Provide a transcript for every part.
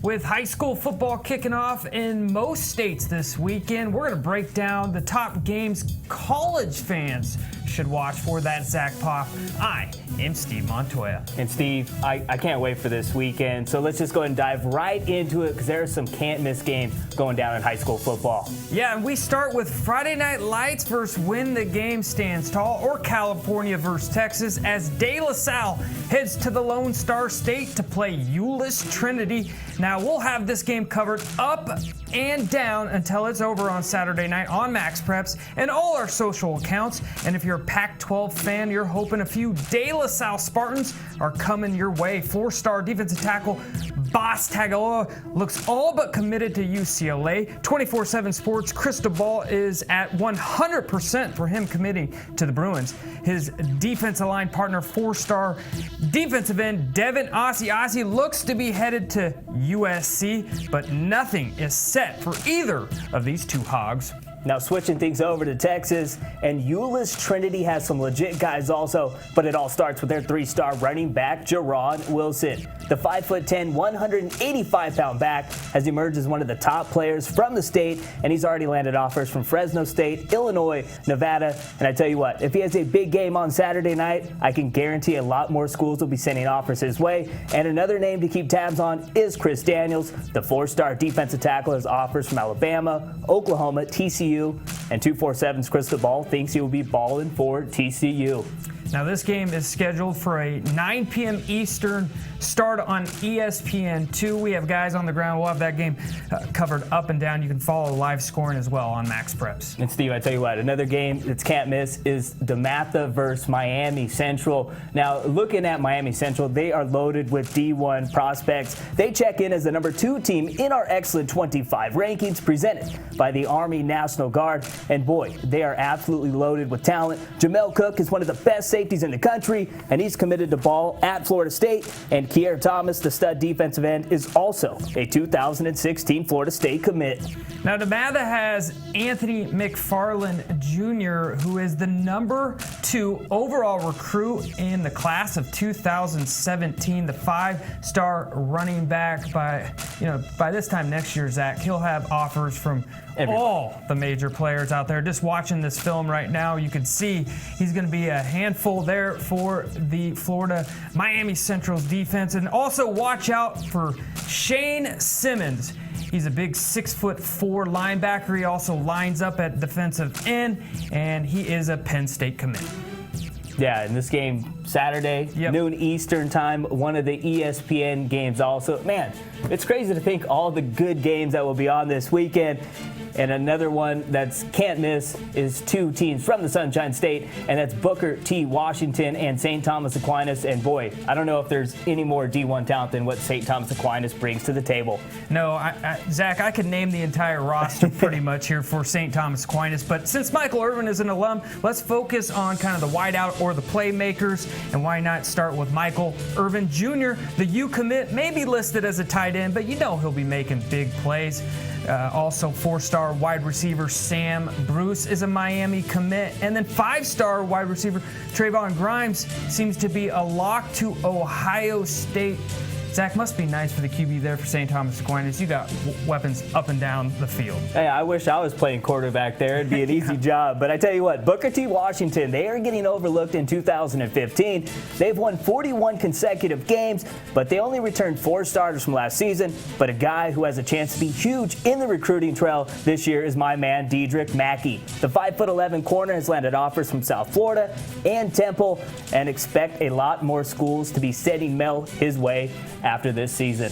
With high school football kicking off in most states this weekend, we're going to break down the top games college fans should watch for. That Zach Poff. I am Steve Montoya. And Steve, I can't wait for this weekend. So let's just go ahead and dive right into it because there are some can't-miss games going down in high school football. Yeah, and we start with Friday Night Lights versus When the Game Stands Tall, or California versus Texas, as De La Salle heads to the Lone Star State to play Euless Trinity. Now, we'll have this game covered up and down until it's over on Saturday night on MaxPreps and all our social accounts. And if you're a Pac-12 fan, you're hoping a few De La Salle Spartans are coming your way. Four-star defensive tackle Boss Tagaloa looks all but committed to UCLA. 24/7 Sports crystal ball is at 100% for him committing to the Bruins. His defensive line partner, four-star defensive end Devin Ossie looks to be headed to USC, but nothing is set for either of these two hogs. Now switching things over to Texas, and Euless Trinity has some legit guys also, but it all starts with their three-star running back, Gerard Wilson. The 5'10", 185-pound back has emerged as one of the top players from the state, and he's already landed offers from Fresno State, Illinois, Nevada, and I tell you what, if he has a big game on Saturday night, I can guarantee a lot more schools will be sending offers his way. And another name to keep tabs on is Chris Daniels. The four-star defensive tackle has offers from Alabama, Oklahoma, TCU, and 247's crystal ball thinks he will be balling for TCU. Now, this game is scheduled for a 9 p.m. Eastern start on ESPN2. We have guys on the ground. We'll have that game covered up and down. You can follow live scoring as well on MaxPreps. And Steve, I tell you what, another game that can't miss is DeMatha versus Miami Central. Now, looking at Miami Central, they are loaded with D1 prospects. They check in as the number 2 team in our excellent 25 rankings presented by the Army National Guard. And boy, they are absolutely loaded with talent. Jamel Cook is one of the best safeties in the country, and he's committed to ball at Florida State. And Kier Thomas, the stud defensive end, is also a 2016 Florida State commit. Now, Nevada has Anthony McFarland Jr., who is the number 2 overall recruit in the class of 2017, the 5-star running back. By this time next year, Zach, he'll have offers from all the major players out there. Just watching this film right now, you can see he's going to be a handful there for the Florida Miami Central's defense. And also watch out for Shane Simmons. He's a big 6'4" linebacker. He also lines up at defensive end, and he is a Penn State commit. Yeah, in this game, Saturday, noon Eastern time, one of the ESPN games also. Man, it's crazy to think all the good games that will be on this weekend. And another one that's can't miss is 2 teams from the Sunshine State, and that's Booker T. Washington and St. Thomas Aquinas. And boy, I don't know if there's any more D1 talent than what St. Thomas Aquinas brings to the table. No, Zach, I could name the entire roster pretty much here for St. Thomas Aquinas. But since Michael Irvin is an alum, let's focus on kind of the wideout or the playmakers. And why not start with Michael Irvin Jr., the U commit, may be listed as a tight end, but you know he'll be making big plays. Also, 4-star wide receiver Sam Bruce is a Miami commit. And then 5-star wide receiver Trayvon Grimes seems to be a lock to Ohio State. Zach, must be nice for the QB there for St. Thomas Aquinas. You got weapons up and down the field. Hey, I wish I was playing quarterback there. It'd be an easy job. But I tell you what, Booker T. Washington, they are getting overlooked in 2015. They've won 41 consecutive games, but they only returned 4 starters from last season. But a guy who has a chance to be huge in the recruiting trail this year is my man, Dedrick Mackey. The 5'11" corner has landed offers from South Florida and Temple, and expect a lot more schools to be sending Mel his way after this season.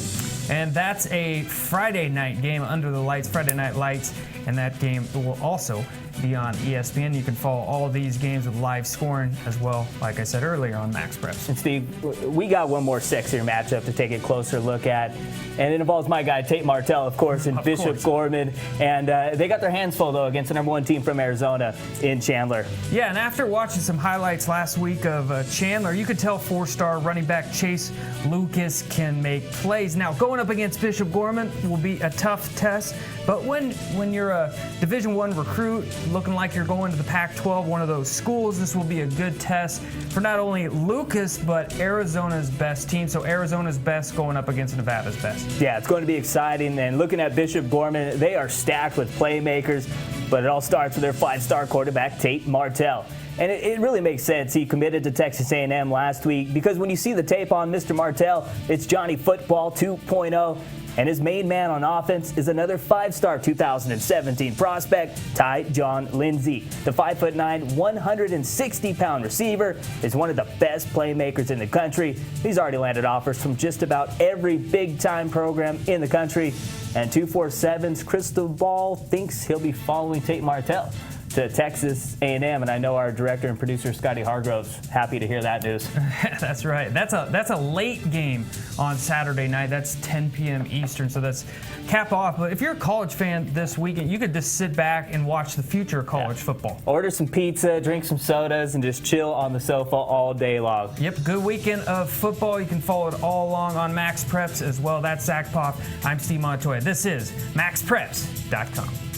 And that's a Friday night game under the lights, Friday Night Lights, and that game will also be on ESPN. You can follow all of these games with live scoring as well, like I said earlier, on MaxPreps. And Steve, we got one more sexier matchup to take a closer look at, and it involves my guy Tate Martell, of course, and Bishop Gorman. And they got their hands full, though, against the number 1 team from Arizona in Chandler. Yeah, and after watching some highlights last week of Chandler, you could tell 4-star running back Chase Lucas can make plays. Now, going up against Bishop Gorman will be a tough test, but when you're a Division I recruit looking like you're going to the Pac-12, one of those schools. This will be a good test for not only Lucas, but Arizona's best team. So Arizona's best going up against Nevada's best. Yeah, it's going to be exciting. And looking at Bishop Gorman, they are stacked with playmakers, but it all starts with their 5-star quarterback, Tate Martell. And it really makes sense. He committed to Texas A&M last week because when you see the tape on Mr. Martell, it's Johnny Football 2.0. And his main man on offense is another 5-star 2017 prospect, Ty John Lindsay. The 5'9", 160-pound receiver is one of the best playmakers in the country. He's already landed offers from just about every big-time program in the country. And 247's Crystal Ball thinks he'll be following Tate Martell to Texas A&M, and I know our director and producer Scotty Hargrove's happy to hear that news. That's right. That's a late game on Saturday night. That's 10 p.m. Eastern, so that's cap off. But if you're a college fan this weekend, you could just sit back and watch the future of college football. Order some pizza, drink some sodas, and just chill on the sofa all day long. Yep, good weekend of football. You can follow it all along on MaxPreps as well. That's Zach Poff. I'm Steve Montoya. This is MaxPreps.com.